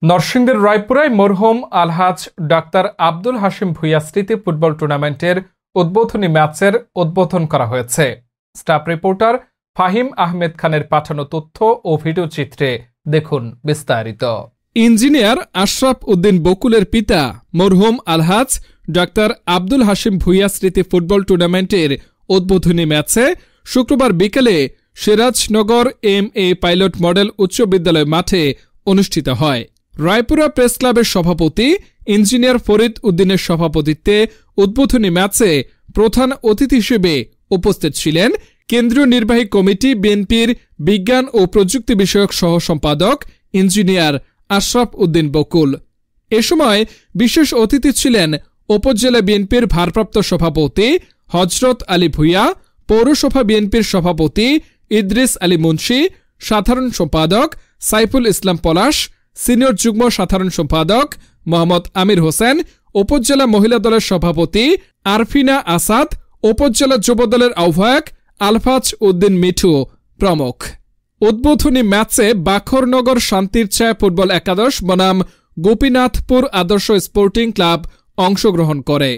নরসিংদীর রায়পুরায় মরহুম আলহাজ ডাক্তার আব্দুল হাশিম ভূঁইয়া স্মৃতি ফুটবল টুর্নামেন্টের উদ্বোধনী ম্যাচের উদ্বোধন করা হয়েছে। স্টাফ রিপোর্টার ফাহিম আহমেদ খানের পাঠানো তথ্য ও ভিডিও চিত্রে দেখুন বিস্তারিত। ইঞ্জিনিয়ার আশরাফ উদ্দিন বকুলের পিতা মরহুম আলহাজ ডাক্তার আব্দুল হাশিম ভূঁইয়া স্মৃতি ফুটবল টুর্নামেন্টের উদ্বোধনী ম্যাচে শুক্রবার বিকেলে সিরাজনগর এম.এ. পাইলট মডেল উচ্চ বিদ্যালয় মাঠে অনুষ্ঠিত হয়। রায়পুরা প্রেস ক্লাবের সভাপতি ইঞ্জিনিয়ার ফরিদ উদ্দিনের সভাপতিত্বে উদ্বোধনী ম্যাচে প্রধান অতিথি হিসেবে উপস্থিত ছিলেন কেন্দ্রীয় নির্বাহী কমিটি বিএনপির বিজ্ঞান ও প্রযুক্তি বিষয়ক সহ সম্পাদক ইঞ্জিনিয়ার আশরাফ উদ্দিন বকুল। এ সময় বিশেষ অতিথি ছিলেন উপজেলা বিএনপির ভারপ্রাপ্ত সভাপতি হযরত আলী ভূঁইয়া, পৌরসভা বিএনপির সভাপতি ইদ্রিস আলী মুন্সি, সাধারণ সম্পাদক সাইফুল ইসলাম পলাশ, সিনিয়র যুগ্ম সাধারণ সম্পাদক মোহাম্মদ আমির হোসেন, উপজেলা মহিলা দলের সভাপতি আরফিনা আসাদ, উপজেলা যুব দলের আহ্বায়ক আলফাজ উদ্দিন মিঠু প্রমুখ। উদ্বোধনী ম্যাচে বাখরনগর শান্তির ছায়া ফুটবল একাদশ বনাম গোপীনাথপুর আদর্শ স্পোর্টিং ক্লাব অংশগ্রহণ করে।